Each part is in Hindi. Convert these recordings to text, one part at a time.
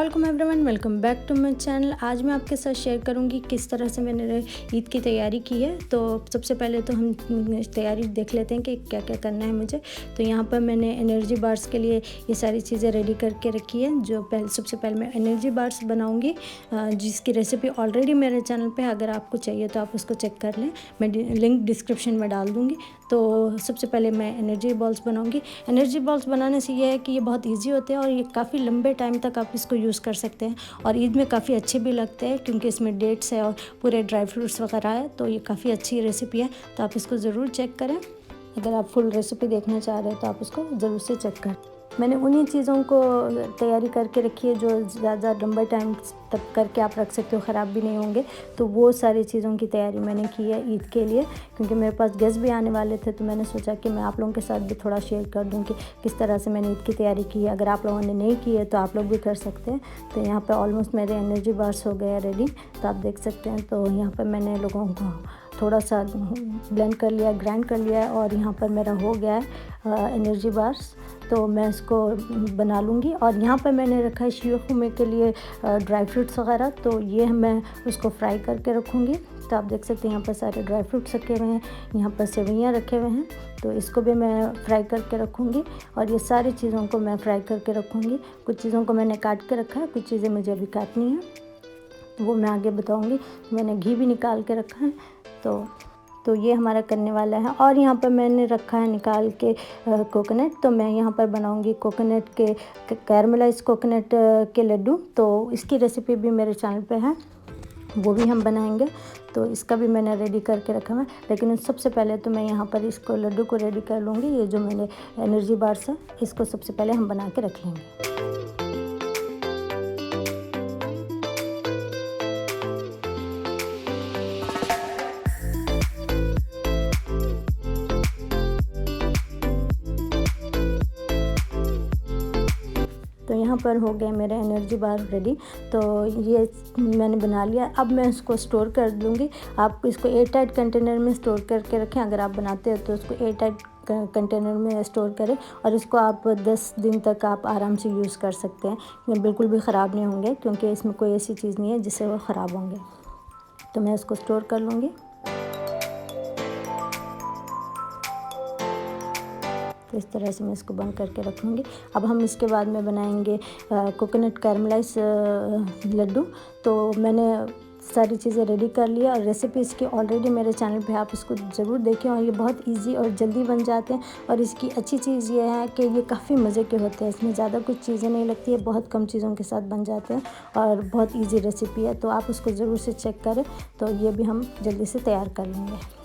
Welcome everyone, welcome back to my channel. आज मैं आपके साथ शेयर करूंगी किस तरह से मैंने ईद की तैयारी की है। तो सबसे पहले तो हम तैयारी देख लेते हैं कि क्या क्या करना है मुझे। तो यहाँ पर मैंने एनर्जी बार्स के लिए ये सारी चीज़ें रेडी करके रखी है। जो सबसे पहले मैं एनर्जी बार्स बनाऊँगी, जिसकी रेसिपी ऑलरेडी मेरे चैनल पर है। अगर आपको चाहिए तो आप उसको चेक कर लें, मैं लिंक डिस्क्रिप्शन में डाल दूँगी। तो सबसे पहले मैं एनर्जी बॉल्स बनाऊँगी। एनर्जी बॉल्स बनाने से ये है कि ये बहुत ईजी होते हैं और ये काफ़ी लंबे टाइम तक आप इसको यूज़ कर सकते हैं और ईद में काफ़ी अच्छे भी लगते हैं क्योंकि इसमें डेट्स है और पूरे ड्राई फ्रूट्स वगैरह है। तो ये काफ़ी अच्छी रेसिपी है, तो आप इसको ज़रूर चेक करें। अगर आप फुल रेसिपी देखना चाह रहे हैं तो आप उसको ज़रूर से चेक करें। मैंने उन्हीं चीज़ों को तैयारी करके रखी है जो ज़्यादा लंबे टाइम तक करके आप रख सकते हो, ख़राब भी नहीं होंगे। तो वो सारी चीज़ों की तैयारी मैंने की है ईद के लिए, क्योंकि मेरे पास गेस्ट भी आने वाले थे। तो मैंने सोचा कि मैं आप लोगों के साथ भी थोड़ा शेयर कर दूं कि किस तरह से मैंने ईद की तैयारी की है। अगर आप लोगों ने नहीं की है तो आप लोग भी कर सकते हैं। तो यहाँ पर ऑलमोस्ट मेरे एनर्जी बार्स हो गए रेडी, तो आप देख सकते हैं। तो यहाँ पर मैंने लोगों को थोड़ा सा ब्लेंड कर लिया, ग्राइंड कर लिया है और यहाँ पर मेरा हो गया है एनर्जी बार्स। तो मैं इसको बना लूँगी। और यहाँ पर मैंने रखा है शीरखुमे के लिए ड्राई फ्रूट्स वगैरह, तो ये मैं उसको फ्राई करके रखूँगी। तो आप देख सकते हैं यहाँ पर सारे ड्राई फ्रूट्स रखे हुए हैं, यहाँ पर सेवइयाँ रखे हुए हैं, तो इसको भी मैं फ्राई करके रखूँगी। और ये सारी चीज़ों को मैं फ्राई करके रखूँगी। कुछ चीज़ों को मैंने काट के रखा है, कुछ चीज़ें मुझे अभी काटनी है, वो मैं आगे बताऊँगी। मैंने घी भी निकाल के रखा है, तो ये हमारा करने वाला है। और यहाँ पर मैंने रखा है निकाल के कोकोनट, तो मैं यहाँ पर बनाऊँगी कोकोनट के कैरमलाइज कोकोनट के लड्डू। तो इसकी रेसिपी भी मेरे चैनल पे है, वो भी हम बनाएंगे। तो इसका भी मैंने रेडी करके रखा है, लेकिन सबसे पहले तो मैं यहाँ पर इसको लड्डू को रेडी कर लूँगी। ये जो मैंने एनर्जी बार्स है, इसको सबसे पहले हम बना के रख लेंगे। तो यहाँ पर हो गए मेरे एनर्जी बार रेडी। तो ये मैंने बना लिया। अब मैं इसको स्टोर कर दूँगी। आप इसको एयर टाइट कंटेनर में स्टोर करके रखें। अगर आप बनाते हो तो इसको एयर टाइट कंटेनर में स्टोर करें और इसको आप 10 दिन तक आप आराम से यूज़ कर सकते हैं। ये बिल्कुल भी ख़राब नहीं होंगे, क्योंकि इसमें कोई ऐसी चीज़ नहीं है जिससे वो ख़राब होंगे। तो मैं इसको स्टोर कर लूँगी। तो इस तरह से मैं इसको बंद करके रखूँगी। अब हम इसके बाद में बनाएंगे कोकोनट कैरमलाइज लड्डू। तो मैंने सारी चीज़ें रेडी कर लिया और रेसिपी इसकी ऑलरेडी मेरे चैनल पे, आप इसको ज़रूर देखें। और ये बहुत इजी और जल्दी बन जाते हैं। और इसकी अच्छी चीज़ ये है कि ये काफ़ी मज़े के होते हैं, इसमें ज़्यादा कुछ चीज़ें नहीं लगती है, बहुत कम चीज़ों के साथ बन जाते हैं और बहुत ईजी रेसिपी है। तो आप उसको ज़रूर से चेक करें। तो ये भी हम जल्दी से तैयार कर लेंगे।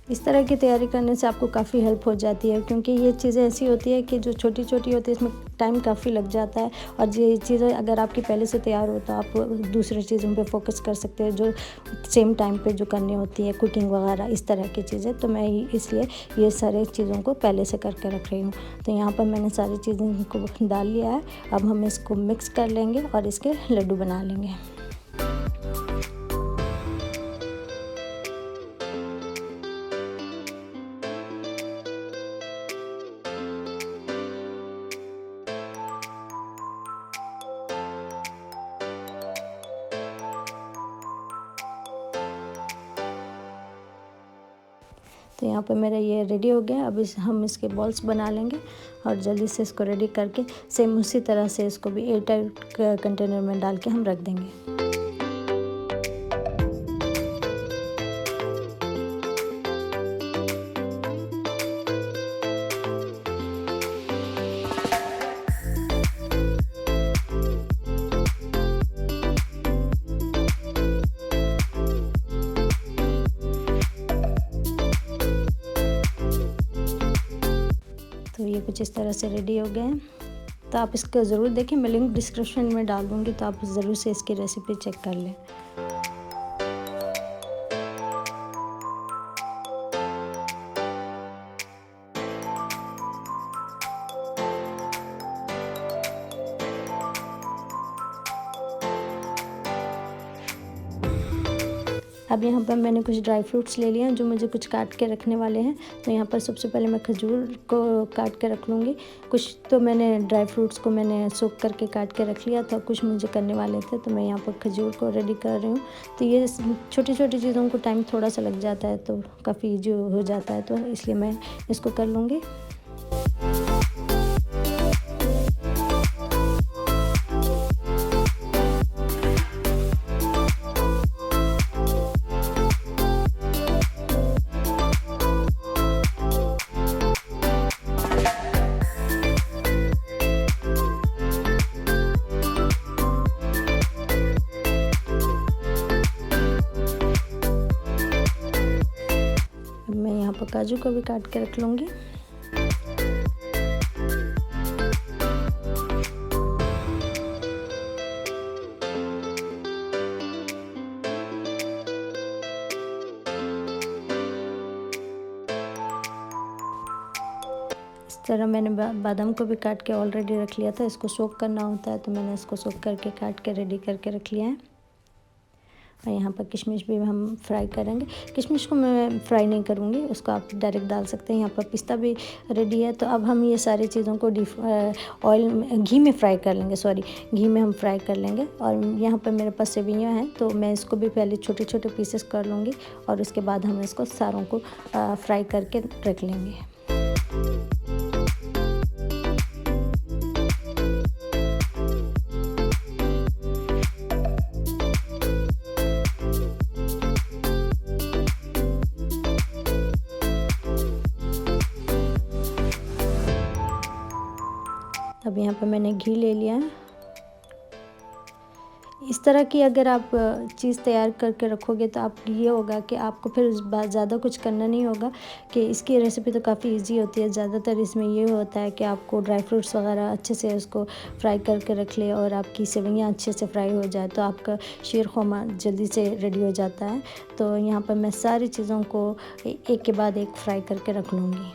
इस तरह की तैयारी करने से आपको काफ़ी हेल्प हो जाती है, क्योंकि ये चीज़ें ऐसी होती है कि जो छोटी छोटी होती है, इसमें टाइम काफ़ी लग जाता है। और ये चीज़ें अगर आपकी पहले से तैयार हो तो आप दूसरी चीज़ों पे फोकस कर सकते हैं, जो सेम टाइम पे जो करनी होती है, कुकिंग वगैरह इस तरह की चीज़ें। तो मैं इसलिए ये सारी चीज़ों को पहले से करके रख रही हूँ। तो यहाँ पर मैंने सारी चीज़ों को डाल लिया है। अब हम इसको मिक्स कर लेंगे और इसके लड्डू बना लेंगे। तो यहाँ पर मेरा ये रेडी हो गया। अब हम इसके बॉल्स बना लेंगे और जल्दी से इसको रेडी करके सेम उसी तरह से इसको भी एयर टाइट कंटेनर में डाल के हम रख देंगे। तो ये कुछ इस तरह से रेडी हो गए हैं। तो आप इसको ज़रूर देखें, मैं लिंक डिस्क्रिप्शन में डाल दूँगी, तो आप ज़रूर से इसकी रेसिपी चेक कर लें। अब यहाँ पर मैंने कुछ ड्राई फ्रूट्स ले लिए हैं जो मुझे कुछ काट के रखने वाले हैं। तो यहाँ पर सबसे पहले मैं खजूर को काट के रख लूँगी। कुछ तो मैंने ड्राई फ्रूट्स को मैंने सोक करके काट के रख लिया था, कुछ मुझे करने वाले थे, तो मैं यहाँ पर खजूर को रेडी कर रही हूँ। तो ये छोटी छोटी चीज़ों को टाइम थोड़ा सा लग जाता है तो काफ़ी ईजी हो जाता है, तो इसलिए मैं इसको कर लूँगी। मैं यहाँ पर काजू को भी काट के रख लूँगी। इस तरह मैंने बादाम को भी काट के ऑलरेडी रख लिया था। इसको सोक करना होता है तो मैंने इसको सोक करके काट के रेडी करके रख लिया है। और यहाँ पर किशमिश भी हम फ्राई करेंगे। किशमिश को मैं फ्राई नहीं करूँगी, उसको आप डायरेक्ट डाल सकते हैं। यहाँ पर पिस्ता भी रेडी है। तो अब हम ये सारी चीज़ों को घी में फ्राई कर लेंगे, घी में हम फ्राई कर लेंगे। और यहाँ पर मेरे पास सेवइयाँ हैं तो मैं इसको भी पहले छोटे छोटे पीसेस कर लूँगी और उसके बाद हम इसको सारों को फ्राई करके रख लेंगे। अब यहाँ पर मैंने घी ले लिया है। इस तरह की अगर आप चीज़ तैयार करके रखोगे तो आप ये होगा कि आपको फिर ज़्यादा कुछ करना नहीं होगा। कि इसकी रेसिपी तो काफ़ी इजी होती है। ज़्यादातर इसमें ये होता है कि आपको ड्राई फ्रूट्स वगैरह अच्छे से उसको फ्राई करके रख ले और आपकी सेवइयाँ अच्छे से फ्राई हो जाए तो आपका शीर खुरमा जल्दी से रेडी हो जाता है। तो यहाँ पर मैं सारी चीज़ों को एक के बाद एक फ्राई करके रख लूँगी।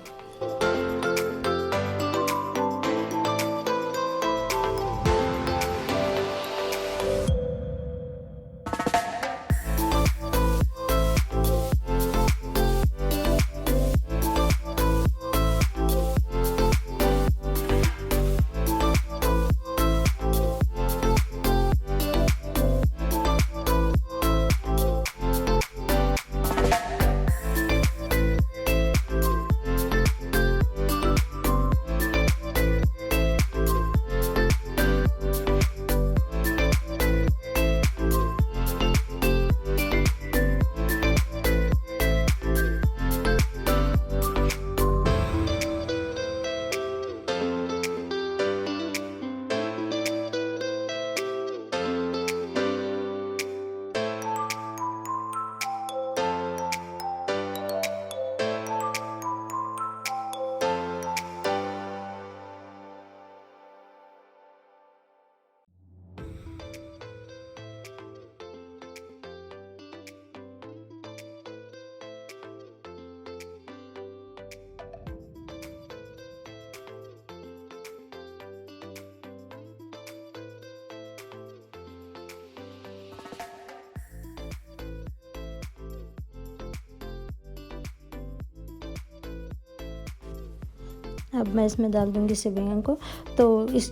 अब मैं इसमें डाल दूँगी सेवइयों को। तो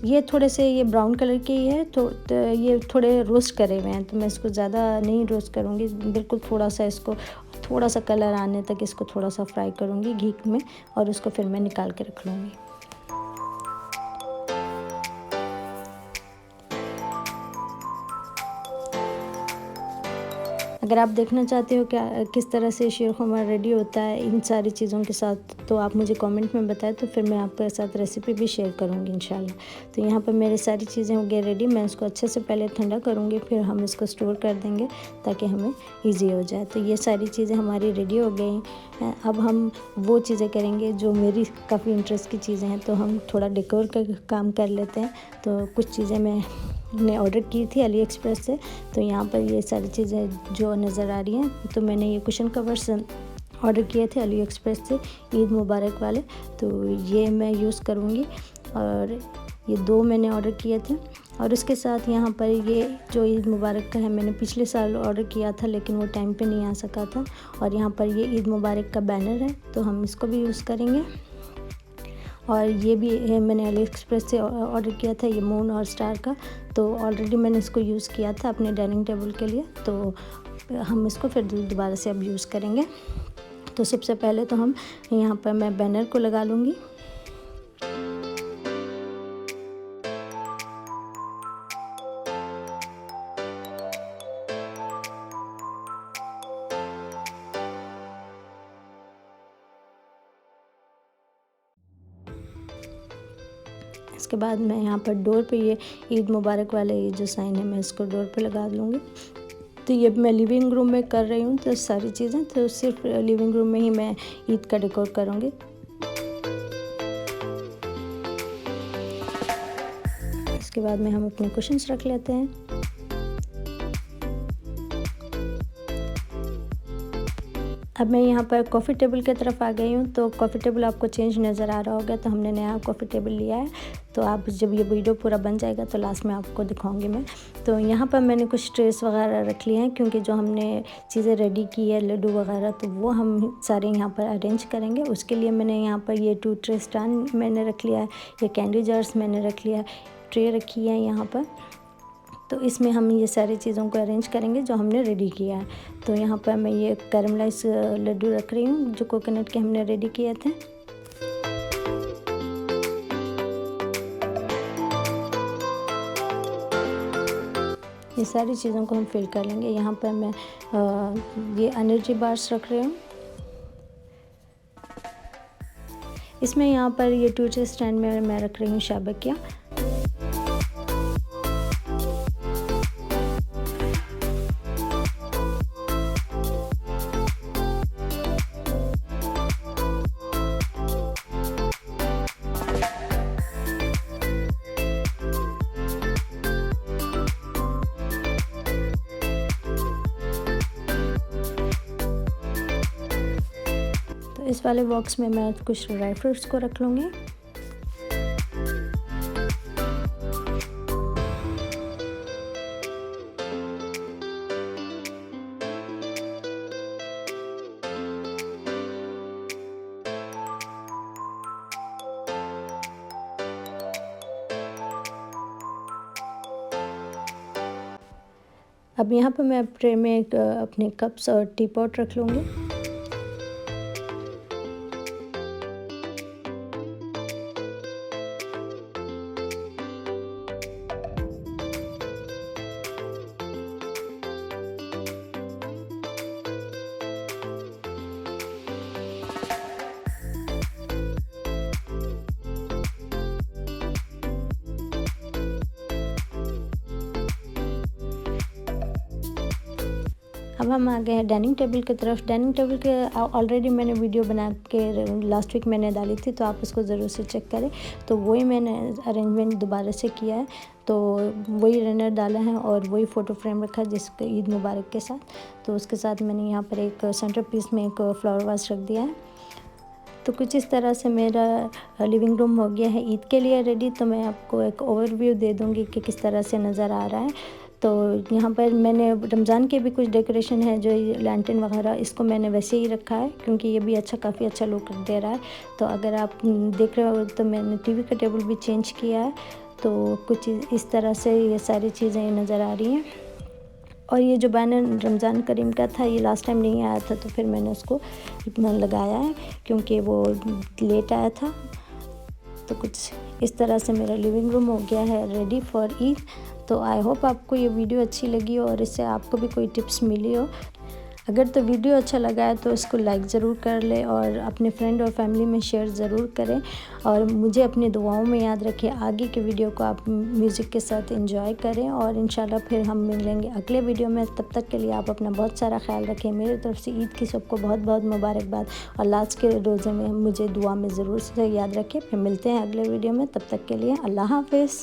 ये थोड़े से ये ब्राउन कलर के ही है तो ये थोड़े रोस्ट करे हुए हैं तो मैं इसको ज़्यादा नहीं रोस्ट करूँगी। बिल्कुल थोड़ा सा कलर आने तक इसको थोड़ा सा फ्राई करूँगी घी में और उसको फिर मैं निकाल के रख लूँगी। अगर आप देखना चाहते हो क्या किस तरह से शीर खुरमा रेडी होता है इन सारी चीज़ों के साथ तो आप मुझे कमेंट में बताएं तो फिर मैं आपके साथ रेसिपी भी शेयर करूँगी इंशाल्लाह। तो यहाँ पर मेरी सारी चीज़ें हो गई रेडी। मैं इसको अच्छे से पहले ठंडा करूँगी फिर हम इसको स्टोर कर देंगे ताकि हमें ईजी हो जाए। तो ये सारी चीज़ें हमारी रेडी हो गई हैं। अब हम वो चीज़ें करेंगे जो मेरी काफ़ी इंटरेस्ट की चीज़ें हैं। तो हम थोड़ा डेकोर का काम कर लेते हैं। तो कुछ चीज़ें मैंने ऑर्डर की थी अली एक्सप्रेस से। तो यहाँ पर ये सारी चीज़ें जो नज़र आ रही हैं तो मैंने ये कुशन कवर्स ऑर्डर किए थे अली एक्सप्रेस से ईद मुबारक वाले। तो ये मैं यूज़ करूँगी और ये 2 मैंने ऑर्डर किए थे। और उसके साथ यहाँ पर ये जो ईद मुबारक का है, मैंने पिछले साल ऑर्डर किया था लेकिन वो टाइम पे नहीं आ सका था। और यहाँ पर ये ईद मुबारक का बैनर है, तो हम इसको भी यूज़ करेंगे। और ये भी मैंने अली एक्सप्रेस से ऑर्डर किया था, ये मून और स्टार का। तो ऑलरेडी मैंने इसको यूज़ किया था अपने डाइनिंग टेबल के लिए, तो हम इसको फिर दोबारा से अब यूज़ करेंगे। तो सबसे पहले तो हम यहाँ पर मैं बैनर को लगा लूँगी। इसके बाद मैं यहाँ पर डोर पे ये ईद मुबारक वाला ये जो साइन है, मैं इसको डोर पे लगा लूँगी। तो ये मैं लिविंग रूम में कर रही हूँ, तो सारी चीज़ें तो सिर्फ लिविंग रूम में ही मैं ईद का डेकोर करूँगी। इसके बाद में हम अपने कुशन्स रख लेते हैं। अब मैं यहाँ पर कॉफ़ी टेबल की तरफ आ गई हूँ। तो कॉफ़ी टेबल आपको चेंज नज़र आ रहा होगा, तो हमने नया कॉफ़ी टेबल लिया है। तो आप जब ये वीडियो पूरा बन जाएगा तो लास्ट में आपको दिखाऊंगी मैं। तो यहाँ पर मैंने कुछ ट्रेस वगैरह रख लिए हैं, क्योंकि जो हमने चीज़ें रेडी की है लड्डू वगैरह, तो वो हम सारे यहाँ पर अरेंज करेंगे। उसके लिए मैंने यहाँ पर ये 2 ट्रे स्टैंड मैंने रख लिया है, ये कैंडी जर्स मैंने रख लिया है, ट्रे रखी है यहाँ पर। तो इसमें हम ये सारी चीज़ों को अरेंज करेंगे जो हमने रेडी किया है। तो यहाँ पर मैं ये कैरमलाइज लड्डू रख रही हूँ जो कोकोनट के हमने रेडी किए थे। ये सारी चीज़ों को हम फिल कर लेंगे। यहाँ पर मैं ये एनर्जी बार्स रख रही हूँ। इसमें यहाँ पर ये 2 ट्रे स्टैंड में मैं रख रही हूँ शाबकिया। इस वाले बॉक्स में मैं कुछ ड्राई फ्रूट्स को रख लूँगी। अब यहाँ पर मैं ट्रे में अपने कप्स और टी पॉट रख लूँगी। अब हम आ गए हैं डाइनिंग टेबल की तरफ। डाइनिंग टेबल के ऑलरेडी मैंने वीडियो बना के लास्ट वीक मैंने डाली थी, तो आप उसको ज़रूर से चेक करें। तो वही मैंने अरेंजमेंट दोबारा से किया है, तो वही रनर डाला है और वही फ़ोटो फ्रेम रखा है जिसके ईद मुबारक के साथ। तो उसके साथ मैंने यहाँ पर एक सेंटर पीस में एक फ्लावर वास रख दिया है। तो कुछ इस तरह से मेरा लिविंग रूम हो गया है ईद के लिए रेडी। तो मैं आपको एक ओवरव्यू दे दूँगी कि किस तरह से नज़र आ रहा है। तो यहाँ पर मैंने रमज़ान के भी कुछ डेकोरेशन है, जो लैंटर्न वगैरह, इसको मैंने वैसे ही रखा है क्योंकि ये भी काफ़ी अच्छा लुक दे रहा है। तो अगर आप देख रहे हो तो मैंने टीवी का टेबल भी चेंज किया है। तो कुछ इस तरह से ये सारी चीज़ें नज़र आ रही हैं। और ये जो बैनर रमज़ान करीम का था, ये लास्ट टाइम नहीं आया था, तो फिर मैंने उसको इतना लगाया है क्योंकि वो लेट आया था। तो कुछ इस तरह से मेरा लिविंग रूम हो गया है रेडी फॉर ईद। तो आई होप आपको ये वीडियो अच्छी लगी हो और इससे आपको भी कोई टिप्स मिली हो। अगर तो वीडियो अच्छा लगा है तो इसको लाइक ज़रूर कर ले और अपने फ्रेंड और फैमिली में शेयर ज़रूर करें। और मुझे अपनी दुआओं में याद रखें। आगे के वीडियो को आप म्यूज़िक के साथ एंजॉय करें और इंशाल्लाह फिर हम मिलेंगे अगले वीडियो में। तब तक के लिए आप अपना बहुत सारा ख्याल रखें। मेरी तरफ से ईद की सबको बहुत बहुत मुबारकबाद। और लास्ट के रोज़े में मुझे दुआ में ज़रूर से याद रखें। फिर मिलते हैं अगले वीडियो में। तब तक के लिए अल्लाह हाफिज़।